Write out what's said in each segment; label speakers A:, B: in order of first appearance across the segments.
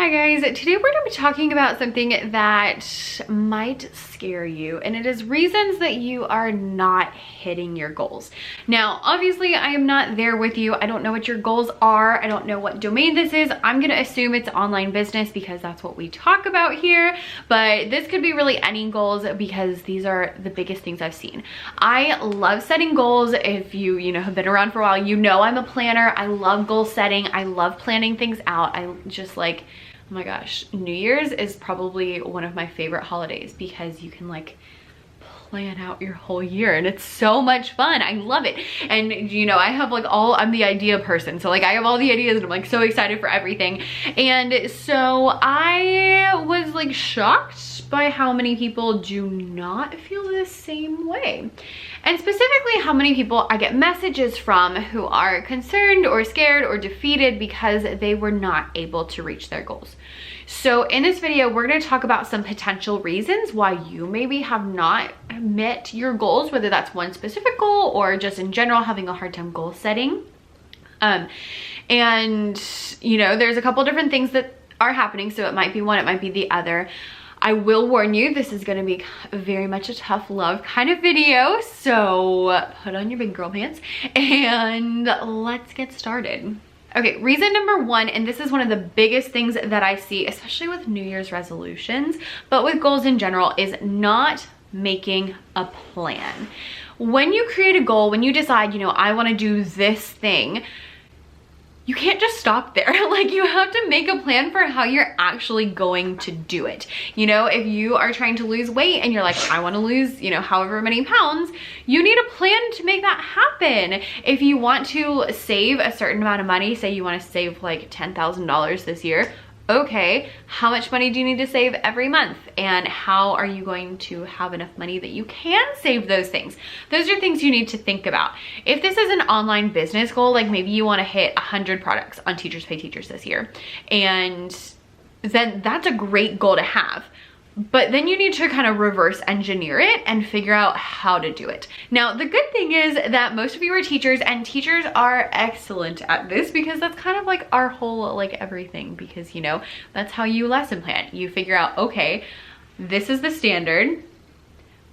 A: Hi guys, today we're going to be talking about something that might scare you, and it is reasons that you are not hitting your goals. Now, obviously I am not there with you. I don't know what your goals are. I don't know what domain this is. I'm going to assume it's online business because that's what we talk about here, but this could be really any goals because these are the biggest things I've seen. I love setting goals. If you have been around for a while, you know I'm a planner. I love goal setting. I love planning things out. I just like, oh my gosh, New Year's is probably one of my favorite holidays because you can like plan out your whole year and it's so much fun. I love it. And I have like I'm the idea person. So like I have all the ideas and I'm like so excited for everything. And so I was like shocked by how many people do not feel the same way. And specifically how many people I get messages from who are concerned or scared or defeated because they were not able to reach their goals. So in this video, we're going to talk about some potential reasons why you maybe have not met your goals, whether that's one specific goal or just in general having a hard time goal setting. There's a couple different things that are happening. So it might be one, it might be the other. I will warn you, this is gonna be very much a tough love kind of video, so put on your big girl pants and let's get started. Okay, reason number one, and this is one of the biggest things that I see, especially with New Year's resolutions, but with goals in general, is not making a plan. When you create a goal, when you decide, I wanna do this thing, you can't just stop there. Like you have to make a plan for how you're actually going to do it. If you are trying to lose weight and you're like, I want to lose, however many pounds, you need a plan to make that happen. If you want to save a certain amount of money, say you want to save like $10,000 this year, okay, how much money do you need to save every month? And how are you going to have enough money that you can save those things? Those are things you need to think about. If this is an online business goal, like maybe you want to hit 100 products on Teachers Pay Teachers this year, and then that's a great goal to have. But then you need to kind of reverse engineer it and figure out how to do it. Now, the good thing is that most of you are teachers, and teachers are excellent at this because that's kind of like our whole like everything, because that's how you lesson plan. You figure out, okay, this is the standard.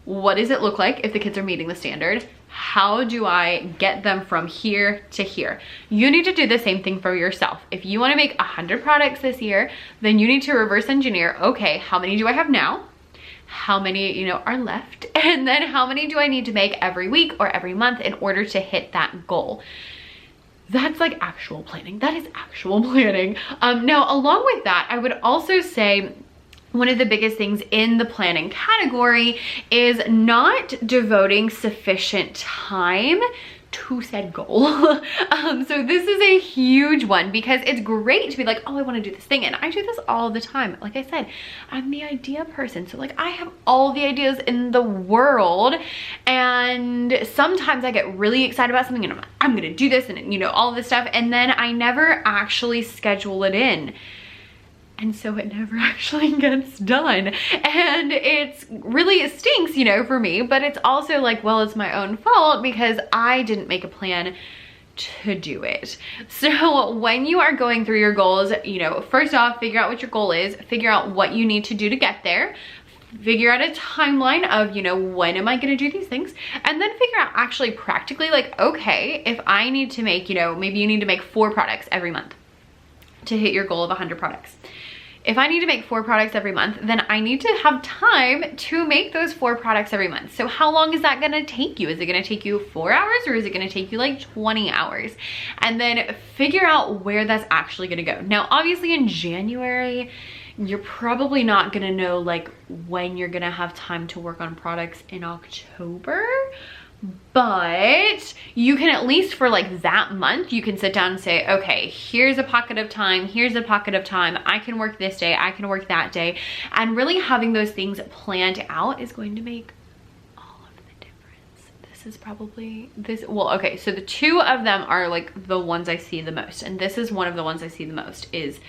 A: What does it look like if the kids are meeting the standard? How do I get them from here to here? You need to do the same thing for yourself. If you want to make 100 products this year, then you need to reverse engineer, okay, how many do I have now? How many, are left? And then how many do I need to make every week or every month in order to hit that goal? That's like actual planning. That is actual planning. Now, along with that, I would also say one of the biggest things in the planning category is not devoting sufficient time to said goal. So this is a huge one because it's great to be like, oh, I want to do this thing. And I do this all the time. Like I said, I'm the idea person. So like I have all the ideas in the world. And sometimes I get really excited about something and I'm going to do this and all this stuff. And then I never actually schedule it in. And so it never actually gets done. And it stinks, for me, but it's also like, well, it's my own fault because I didn't make a plan to do it. So when you are going through your goals, first off, figure out what your goal is, figure out what you need to do to get there, figure out a timeline of, when am I going to do these things? And then figure out actually practically like, okay, if I need to make, maybe you need to make 4 products every month to hit your goal of 100 products. If I need to make 4 products every month, then I need to have time to make those 4 products every month. So how long is that gonna take you? Is it gonna take you 4 hours or is it gonna take you like 20 hours? And then figure out where that's actually gonna go. Now, obviously in January, you're probably not gonna know like when you're gonna have time to work on products in October, but you can at least for like that month, you can sit down and say, okay, here's a pocket of time, here's a pocket of time, I can work this day, I can work that day. And really having those things planned out is going to make all of the difference. This is probably well, okay, so the 2 of them are like the ones I see the most, and this is one of the ones I see the most, is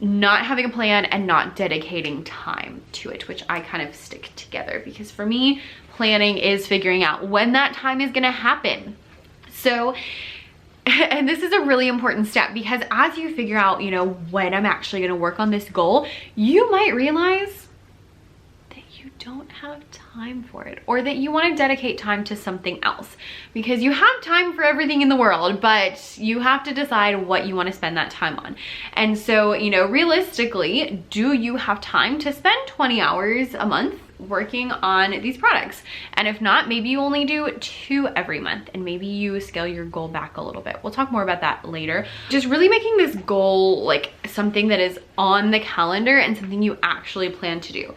A: not having a plan and not dedicating time to it, which I kind of stick together because for me, planning is figuring out when that time is going to happen. So And this is a really important step because as you figure out, you know, when I'm actually going to work on this goal, you might realize that you don't have time for it, or that you want to dedicate time to something else, because you have time for everything in the world, but you have to decide what you want to spend that time on. And so, you know, realistically, do you have time to spend 20 hours a month working on these products? And if not, maybe you only do 2 every month, and maybe you scale your goal back a little bit. We'll talk more about that later. Just really making this goal like something that is on the calendar and something you actually plan to do.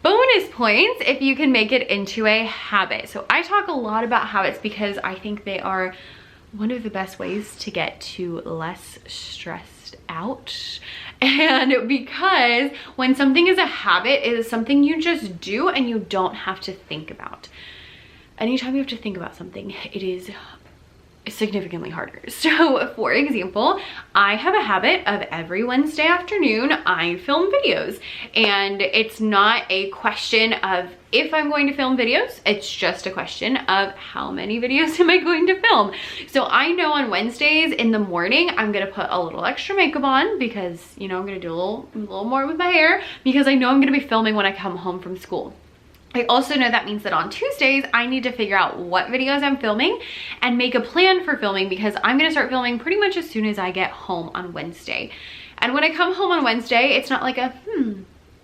A: Bonus points if you can make it into a habit. So I talk a lot about habits because I think they are one of the best ways to get to less stressed out. And because when something is a habit, it is something you just do and you don't have to think about. Anytime you have to think about something, it is significantly harder. So for example, I have a habit of every Wednesday afternoon I film videos, and it's not a question of if I'm going to film videos, it's just a question of how many videos am I going to film. So I know on Wednesdays in the morning I'm gonna put a little extra makeup on because, you know, I'm gonna do a little more with my hair because I know I'm gonna be filming when I come home from school. I also know that means that on Tuesdays, I need to figure out what videos I'm filming and make a plan for filming, because I'm gonna start filming pretty much as soon as I get home on Wednesday. And when I come home on Wednesday, it's not like a,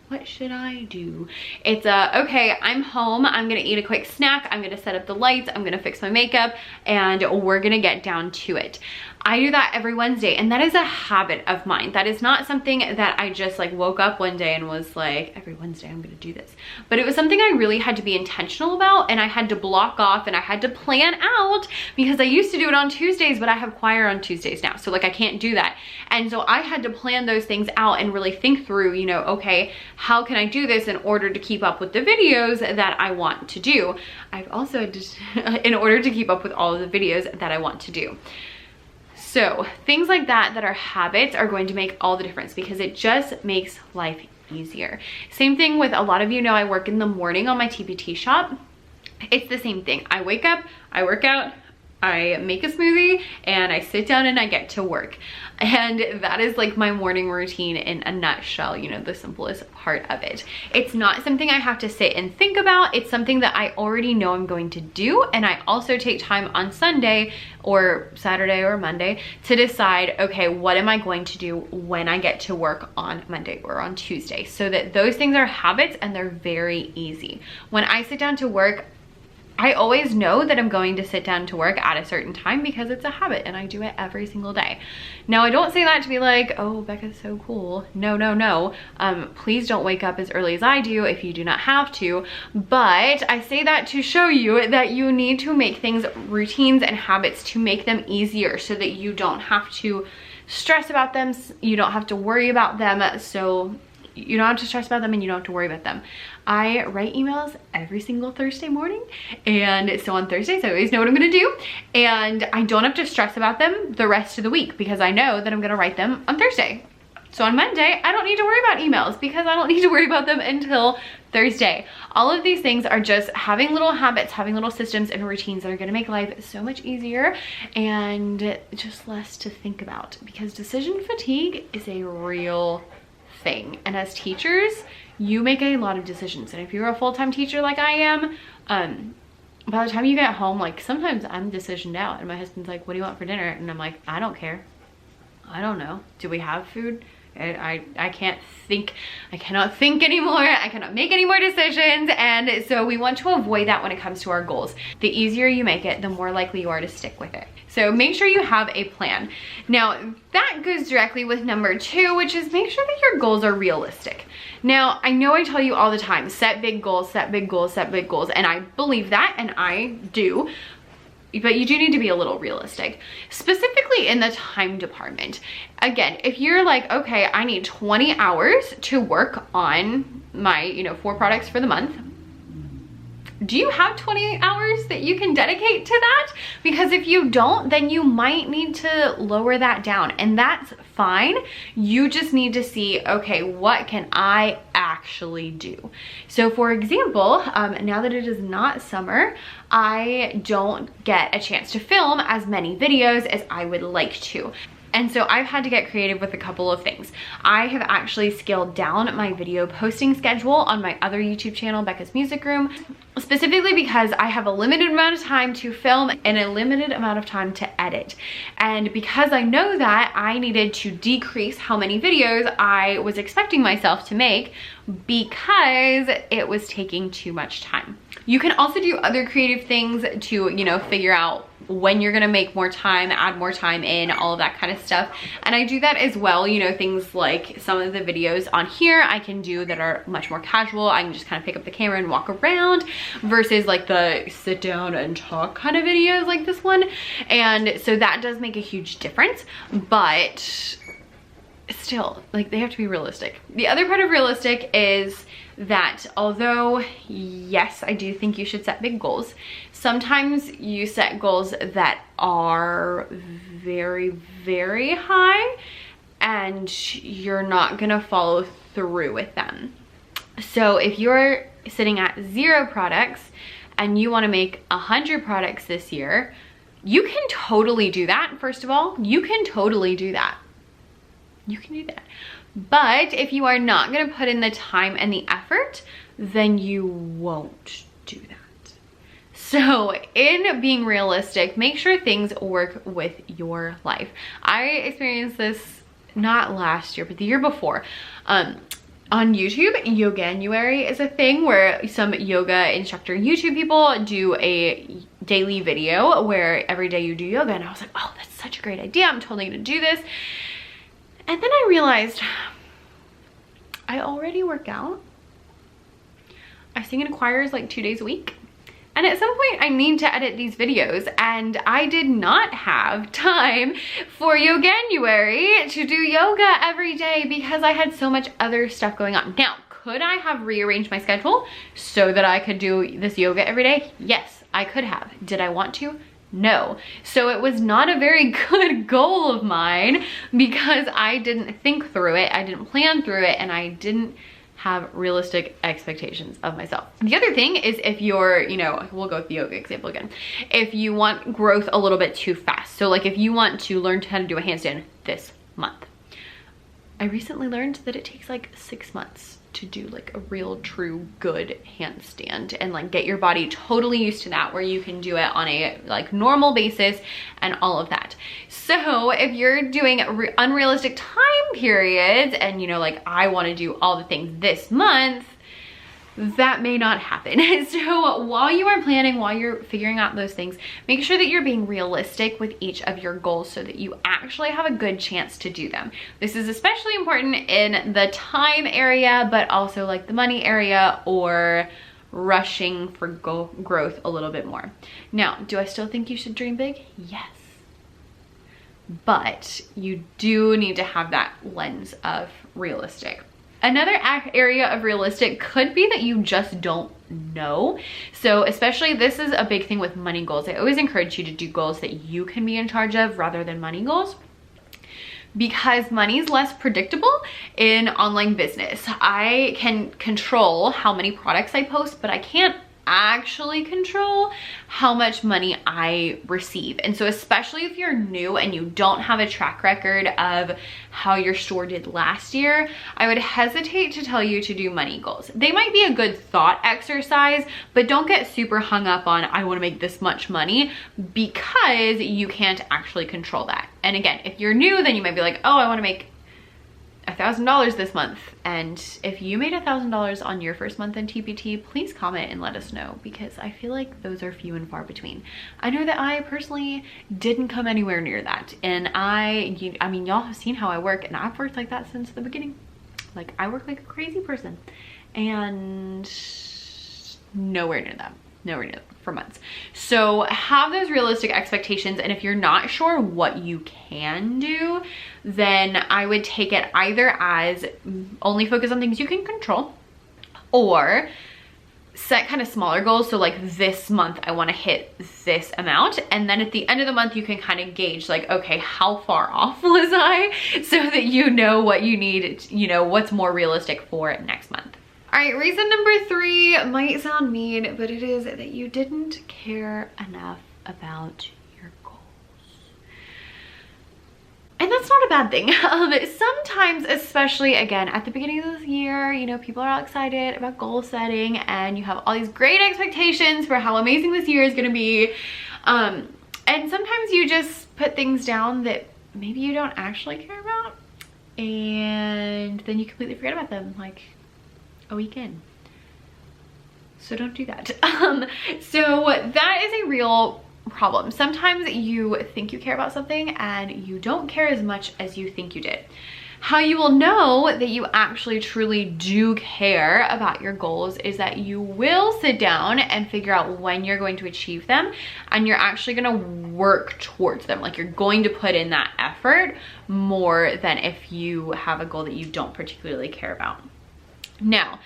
A: what should I do? It's a, okay, I'm home, I'm gonna eat a quick snack, I'm gonna set up the lights, I'm gonna fix my makeup, and we're gonna get down to it. I do that every Wednesday, and that is a habit of mine. That is not something that I just like woke up one day and was like, every Wednesday I'm gonna do this. But it was something I really had to be intentional about, and I had to block off, and I had to plan out, because I used to do it on Tuesdays, but I have choir on Tuesdays now, so like I can't do that. And so I had to plan those things out and really think through, you know, okay, how can I do this in order to keep up with the videos that I want to do? I've also just, in order to keep up with all of the videos that I want to do. So things like that that are habits are going to make all the difference, because it just makes life easier. Same thing with, a lot of you know I work in the morning on my TPT shop. It's the same thing. I wake up, I work out, I make a smoothie, and I sit down and I get to work. And that is like my morning routine in a nutshell, you know, the simplest part of it. It's not something I have to sit and think about. It's something that I already know I'm going to do. And I also take time on Sunday or Saturday or Monday to decide, okay, what am I going to do when I get to work on Monday or on Tuesday? So that those things are habits and they're very easy. When I sit down to work, I always know that I'm going to sit down to work at a certain time because it's a habit and I do it every single day. Now, I don't say that to be like, oh, Becca's so cool. No, no, no. Please don't wake up as early as I do if you do not have to. But I say that to show you that you need to make things routines and habits to make them easier so that you don't have to stress about them. You don't have to worry about them. So you don't have to stress about them and you don't have to worry about them. I write emails every single Thursday morning, and so on Thursdays I always know what I'm gonna do, and I don't have to stress about them the rest of the week because I know that I'm gonna write them on Thursday. So on Monday I don't need to worry about emails because I don't need to worry about them until Thursday. All of these things are just having little habits, having little systems and routines that are gonna make life so much easier and just less to think about, because decision fatigue is a real thing. And as teachers, you make a lot of decisions. And if you're a full-time teacher like I am, by the time you get home, like sometimes I'm decisioned out and my husband's like, what do you want for dinner? And I'm like, I don't care. I don't know. Do we have food? I can't think. I cannot think anymore. I cannot make any more decisions. And so we want to avoid that when it comes to our goals. The easier you make it, the more likely you are to stick with it. So make sure you have a plan. Now that goes directly with number 2, which is make sure that your goals are realistic. Now, I know I tell you all the time, set big goals, set big goals, set big goals. And I believe that, and I do. But you do need to be a little realistic, specifically in the time department. Again, if you're like, okay, I need 20 hours to work on my, 4 products for the month. Do you have 20 hours that you can dedicate to that? Because if you don't, then you might need to lower that down, and that's fine. You just need to see, okay, what can I actually actually do. So for example, now that it is not summer, I don't get a chance to film as many videos as I would like to. And so I've had to get creative with a couple of things. I have actually scaled down my video posting schedule on my other YouTube channel, Becca's Music Room, specifically because I have a limited amount of time to film and a limited amount of time to edit. And because I know that, I needed to decrease how many videos I was expecting myself to make because it was taking too much time. You can also do other creative things to, you know, figure out when you're gonna make more time, add more time in, all of that kind of stuff. And I do that as well, you know, things like some of the videos on here I can do that are much more casual. I can just kind of pick up the camera and walk around versus like the sit down and talk kind of videos like this one. And so that does make a huge difference, but still, like, they have to be realistic. The other part of realistic is that although, yes, I do think you should set big goals, sometimes you set goals that are very, very high and you're not gonna follow through with them. So if you're sitting at 0 products and you wanna make 100 products this year, you can totally do that. First of all, you can totally do that. You can do that. But if you are not going to put in the time and the effort, then you won't do that. So in being realistic, make sure things work with your life. I experienced this not last year, but the year before. On YouTube, Yoganuary is a thing where some yoga instructor YouTube people do a daily video where every day you do yoga. And I was like, oh, that's such a great idea. I'm totally going to do this. And then I realized I already work out. I sing in choirs like 2 days a week. And at some point I need to edit these videos, and I did not have time for Yoganuary to do yoga every day because I had so much other stuff going on. Now, could I have rearranged my schedule so that I could do this yoga every day? Yes, I could have. Did I want to? No. So it was not a very good goal of mine because I didn't think through it, I didn't plan through it, and I didn't have realistic expectations of myself. The other thing is if you're, you know, we'll go with the yoga example again. If you want growth a little bit too fast, so like if you want to learn how to do a handstand this month, I recently learned that it takes like 6 months to do like a real true good handstand and like get your body totally used to that, where you can do it on a like normal basis and all of that. So if you're doing unrealistic time periods and, you know, like I want to do all the things this month, that may not happen. So while you are planning, while you're figuring out those things, make sure that you're being realistic with each of your goals so that you actually have a good chance to do them. This is especially important in the time area, but also like the money area or rushing for growth a little bit more. Now, do I still think you should dream big? Yes. But you do need to have that lens of realistic. Another area of realistic could be that you just don't know. So especially this is a big thing with money goals. I always encourage you to do goals that you can be in charge of rather than money goals, because money is less predictable in online business. I can control how many products I post, but I can't actually control how much money I receive. And so especially if you're new and you don't have a track record of how your store did last year, I would hesitate to tell you to do money goals. They might be a good thought exercise, but don't get super hung up on I want to make this much money, because you can't actually control that. And again, if you're new, then you might be like, oh, I want to make $1,000 this month. And if you made $1,000 on your first month in TPT, please comment and let us know, because I feel like those are few and far between. I know that I personally didn't come anywhere near that, and I mean, y'all have seen how I work, and I've worked like that since the beginning. Like, I work like a crazy person, and nowhere near that. Nowhere near that for months. So have those realistic expectations, and if you're not sure what you can do, then I would take it either as only focus on things you can control, or set kind of smaller goals. So like this month I want to hit this amount, and then at the end of the month you can kind of gauge like, okay, how far off was I, so that you know what you need, you know, what's more realistic for next month. All right, reason number 3 might sound mean, but it is that you didn't care enough about your goals. And that's not a bad thing. Sometimes, especially again, at the beginning of this year, you know, people are all excited about goal setting and you have all these great expectations for how amazing this year is gonna be. And sometimes you just put things down that maybe you don't actually care about, and then you completely forget about them like a week in. So don't do that. So that is a real problem. Sometimes you think you care about something and you don't care as much as you think you did. How you will know that you actually truly do care about your goals is that you will sit down and figure out when you're going to achieve them, and you're actually going to work towards them. Like, you're going to put in that effort more than if you have a goal that you don't particularly care about. Now,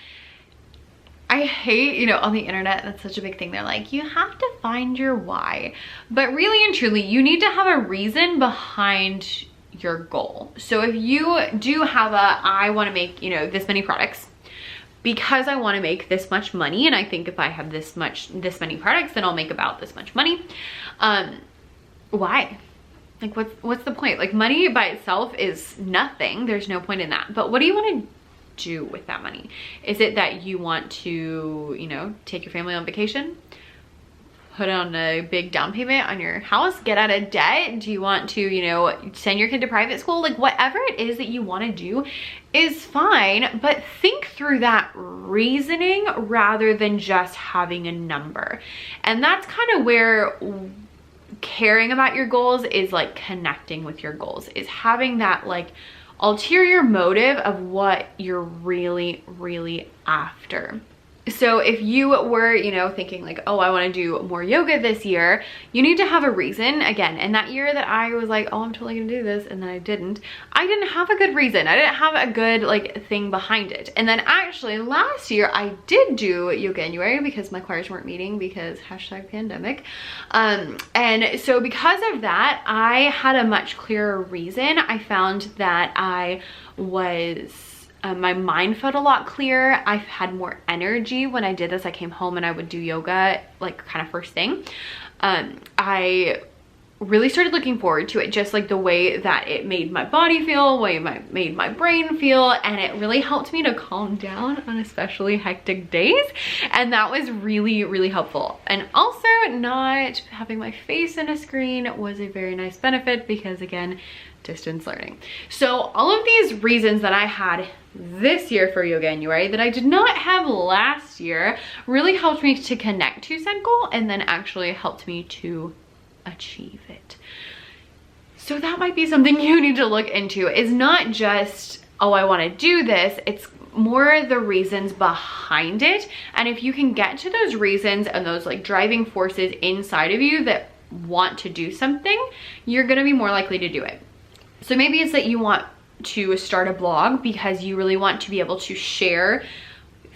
A: I hate, you know, on the internet, that's such a big thing. They're like, you have to find your why. But really and truly, you need to have a reason behind your goal. So if you do have I want to make, you know, this many products because I want to make this much money, and I think if I have this many products, then I'll make about this much money. Why? Like, what's the point? Like, money by itself is nothing. There's no point in that. But what do you want to do with that money? Is it that you want to, you know, take your family on vacation, put on a big down payment on your house, get out of debt? Do you want to, you know, send your kid to private school? Like, whatever it is that you want to do is fine, but think through that reasoning rather than just having a number. And that's kind of where caring about your goals is, like, connecting with your goals, is having that, like, ulterior motive of what you're really after. So if you were, you know, thinking like, oh, I want to do more yoga this year, you need to have a reason. Again, in that year that I was like, oh, I'm totally gonna do this, and then I didn't have a good reason. I didn't have a good, like, thing behind it. And then actually last year I did do Yoganuary because my choirs weren't meeting because #pandemic. And so because of that, I had a much clearer reason. I found that I was my mind felt a lot clearer. I had more energy when I did this. I came home and I would do yoga, like, kind of first thing. I really started looking forward to it, just like the way that it made my body feel, the way it made my brain feel, and it really helped me to calm down on especially hectic days. And that was really helpful. And also, not having my face in a screen was a very nice benefit because, again, distance learning. So all of these reasons that I had this year for Yoganuary that I did not have last year really helped me to connect to said goal, and then actually helped me to achieve it. So that might be something you need to look into. Is not just, oh, I want to do this. It's more the reasons behind it. And if you can get to those reasons and those, like, driving forces inside of you that want to do something, you're going to be more likely to do it. So maybe it's that you want to start a blog because you really want to be able to share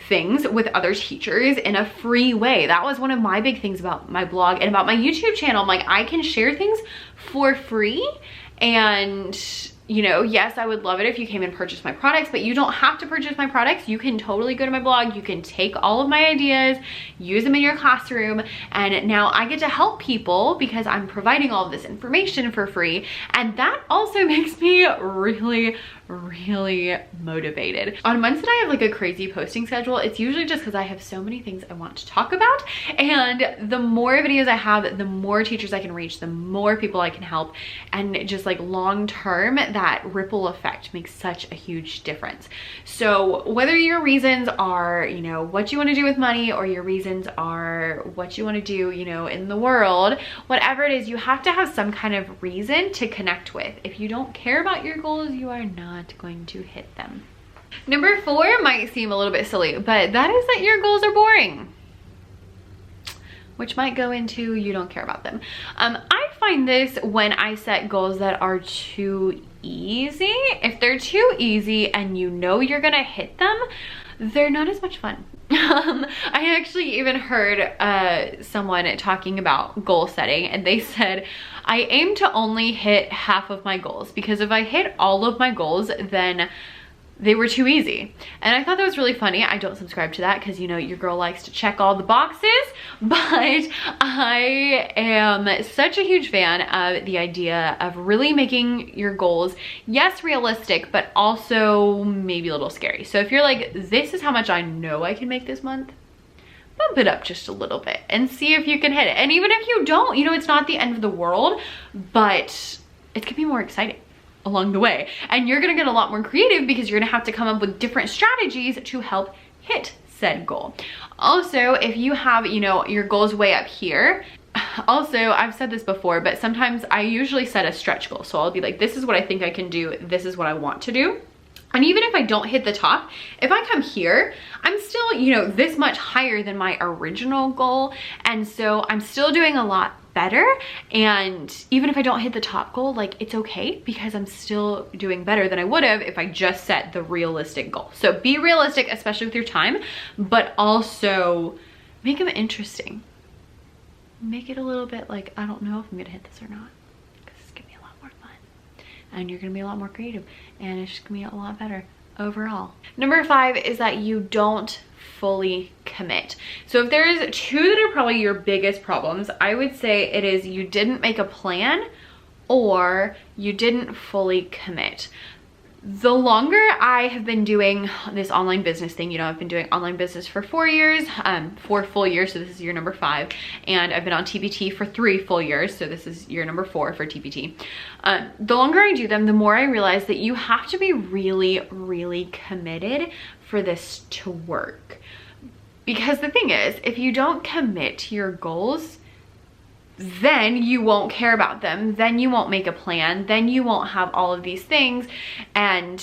A: things with other teachers in a free way. That was one of my big things about my blog and about my YouTube channel. I'm like, I can share things for free, and, you know, yes, I would love it if you came and purchased my products, but you don't have to purchase my products. You can totally go to my blog. You can take all of my ideas, use them in your classroom, and now I get to help people because I'm providing all of this information for free. And that also makes me really motivated. On months that I have, like, a crazy posting schedule, it's usually just because I have so many things I want to talk about, and the more videos I have, the more teachers I can reach, the more people I can help, and just, like, long term, that ripple effect makes such a huge difference. So whether your reasons are, you know, what you want to do with money, or your reasons are what you want to do, you know, in the world, whatever it is, you have to have some kind of reason to connect with. If you don't care about your goals, you are not going to hit them. Number 4 might seem a little bit silly, but that is that your goals are boring, which might go into you don't care about them. I find this when I set goals that are too easy. If they're too easy and you know you're gonna hit them, they're not as much fun. I actually even heard someone talking about goal setting, and they said, I aim to only hit half of my goals, because if I hit all of my goals, then they were too easy. And I thought that was really funny. I don't subscribe to that because, you know, your girl likes to check all the boxes, but I am such a huge fan of the idea of really making your goals, yes, realistic, but also maybe a little scary. So if you're like, this is how much I know I can make this month, bump it up just a little bit and see if you can hit it. And even if you don't, you know, it's not the end of the world, but it could be more exciting along the way. And you're gonna get a lot more creative because you're gonna have to come up with different strategies to help hit said goal. Also, if you have, you know, your goals way up here, also, I've said this before, but sometimes I usually set a stretch goal. So I'll be like, this is what I think I can do. This is what I want to do. And even if I don't hit the top, if I come here, I'm still, you know, this much higher than my original goal. And so I'm still doing a lot better. And even if I don't hit the top goal, like, it's okay because I'm still doing better than I would have if I just set the realistic goal. So be realistic, especially with your time, but also make them interesting. Make it a little bit like, I don't know if I'm gonna hit this or not, because it's gonna be a lot more fun. And you're gonna be a lot more creative, and it's just gonna be a lot better overall. Number 5 is that you don't fully commit. So if there's 2 that are probably your biggest problems, I would say it is you didn't make a plan or you didn't fully commit. The longer I have been doing this online business thing, you know, I've been doing online business for 4 years, 4 full years, so this is year number 5, and I've been on TPT for 3 full years, so this is year number 4 for TPT. The longer I do them, the more I realize that you have to be really, really committed for this to work. Because the thing is, if you don't commit to your goals, then you won't care about them, then you won't make a plan, then you won't have all of these things, and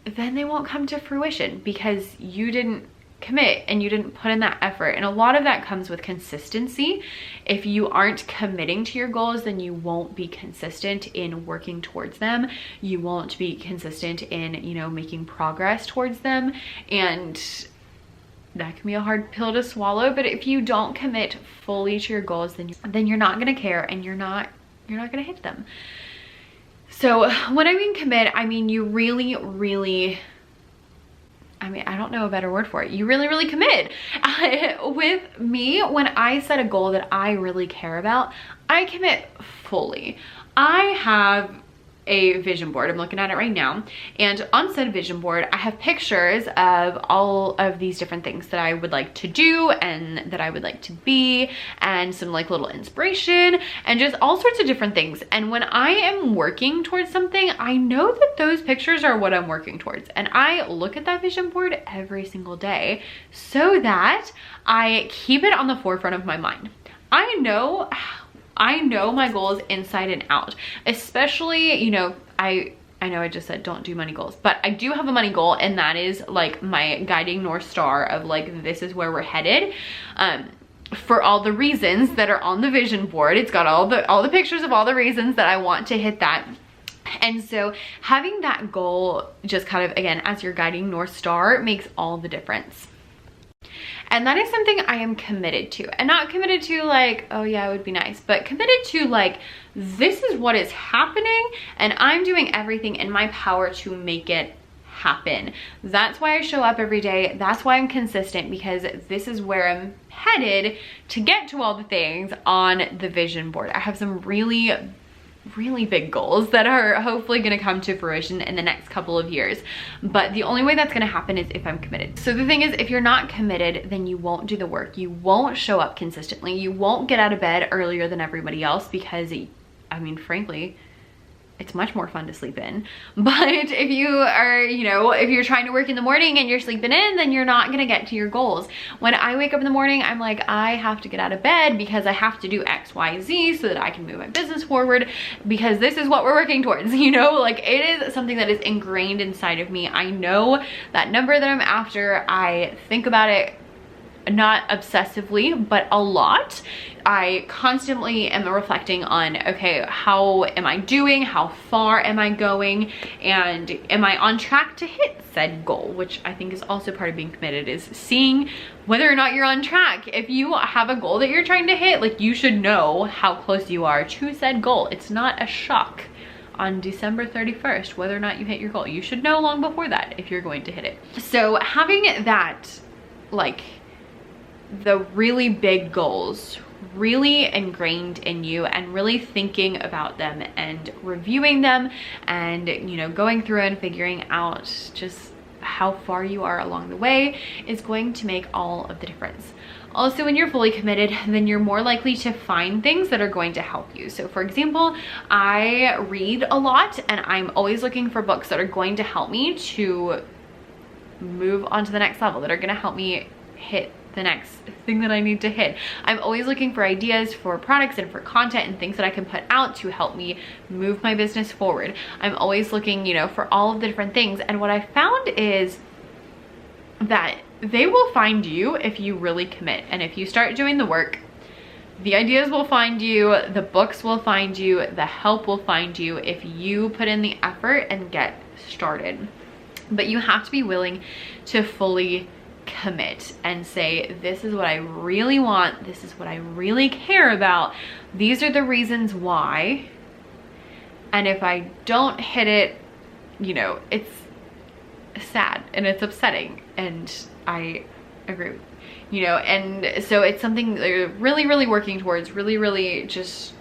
A: then they won't come to fruition because you didn't commit and you didn't put in that effort. And a lot of that comes with consistency. If you aren't committing to your goals, then you won't be consistent in working towards them. You won't be consistent in, you know, making progress towards them, and that can be a hard pill to swallow. But if you don't commit fully to your goals, then you're not gonna care, and you're not gonna hit them. So when I mean commit, I mean you really, really, I mean, I don't know a better word for it. You really, really commit. With me, when I set a goal that I really care about, I commit fully. I have a vision board. I'm looking at it right now, and on said vision board I have pictures of all of these different things that I would like to do and that I would like to be, and some like little inspiration and just all sorts of different things. And when I am working towards something, I know that those pictures are what I'm working towards, and I look at that vision board every single day so that I keep it on the forefront of my mind. I know my goals inside and out, especially, you know, I know I just said don't do money goals, but I do have a money goal, and that is like my guiding North Star of like, this is where we're headed. For all the reasons that are on the vision board, it's got all the pictures of all the reasons that I want to hit that. And so having that goal just kind of, again, as your guiding North Star makes all the difference. And that is something I am committed to, and not committed to like, oh yeah, it would be nice, but committed to like, this is what is happening and I'm doing everything in my power to make it happen. That's why I show up every day. That's why I'm consistent, because this is where I'm headed to get to all the things on the vision board. I have some really big goals that are hopefully going to come to fruition in the next couple of years, but the only way that's going to happen is if I'm committed. So the thing is, if you're not committed, then you won't do the work, you won't show up consistently, you won't get out of bed earlier than everybody else, because I mean, frankly, it's much more fun to sleep in. But if you are, you know, if you're trying to work in the morning and you're sleeping in, then you're not gonna get to your goals. When I wake up in the morning, I'm like, I have to get out of bed because I have to do X, Y, Z so that I can move my business forward, because this is what we're working towards, you know? Like, it is something that is ingrained inside of me. I know that number that I'm after. I think about it, not obsessively, but a lot. I constantly am reflecting on, okay, how am I doing? How far am I going? And am I on track to hit said goal? Which I think is also part of being committed, is seeing whether or not you're on track. If you have a goal that you're trying to hit, like, you should know how close you are to said goal. It's not a shock. on December 31st whether or not you hit your goal. You should know long before that if you're going to hit it. So having that, like the really big goals really ingrained in you and really thinking about them and reviewing them and, you know, going through and figuring out just how far you are along the way is going to make all of the difference. Also, when you're fully committed, then you're more likely to find things that are going to help you. So for example, I read a lot and I'm always looking for books that are going to help me to move on to the next level, that are going to help me hit the next thing that I need to hit. I'm always looking for ideas for products and for content and things that I can put out to help me move my business forward. I'm always looking, you know, for all of the different things. And what I found is that they will find you if you really commit. And if you start doing the work, the ideas will find you, the books will find you, the help will find you if you put in the effort and get started. But you have to be willing to fully commit and say, this is what I really want, this is what I really care about, these are the reasons why, and if I don't hit it, you know, it's sad and it's upsetting, and I agree, you know. And so it's something that you're really working towards, really just,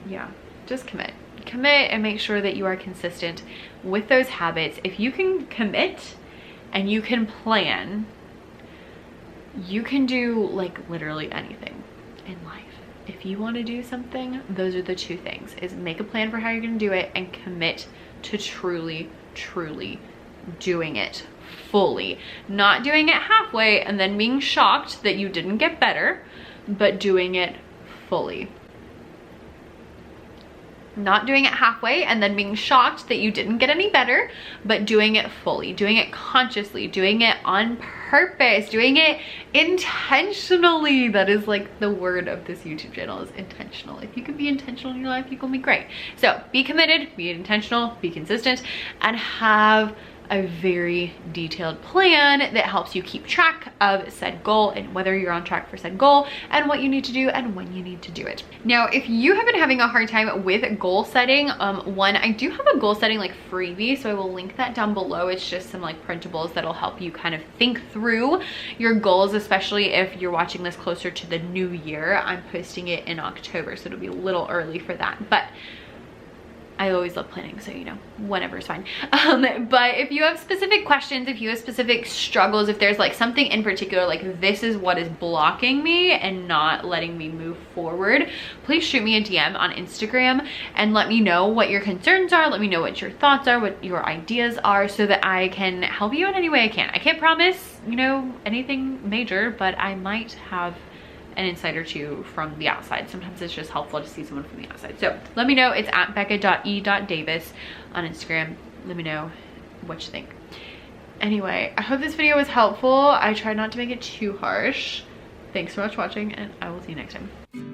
A: yeah, just commit and make sure that you are consistent with those habits. If you can commit and you can plan, you can do like literally anything in life. If you want to do something, those are the two things, is make a plan for how you're going to do it and commit to truly doing it fully. Not doing it halfway and then being shocked that you didn't get better, but doing it fully. Not doing it halfway and then being shocked that you didn't get any better, but doing it fully, doing it consciously, doing it on purpose, doing it intentionally. That is like the word of this YouTube channel, is intentional. If you can be intentional in your life, you can be great. So be committed, be intentional, be consistent, and have a very detailed plan that helps you keep track of said goal and whether you're on track for said goal and what you need to do and when you need to do it. Now, if you have been having a hard time with goal setting, I do have a goal setting like freebie, so I will link that down below. It's just some like printables that'll help you kind of think through your goals, especially if you're watching this closer to the new year. I'm posting it in October, so it'll be a little early for that, but I always love planning, so you know, whenever is fine. But if you have specific questions, if you have specific struggles, if there's like something in particular, like this is what is blocking me and not letting me move forward, please shoot me a DM on Instagram and let me know what your concerns are. Let me know what your thoughts are, what your ideas are, so that I can help you in any way I can. I can't promise, you know, anything major, but I might have an insight or two from the outside. Sometimes it's just helpful to see someone from the outside. So let me know. It's at Becca.e.davis on Instagram. Let me know what you think. Anyway, I hope this video was helpful. I tried not to make it too harsh. Thanks so much for watching, and I will see you next time.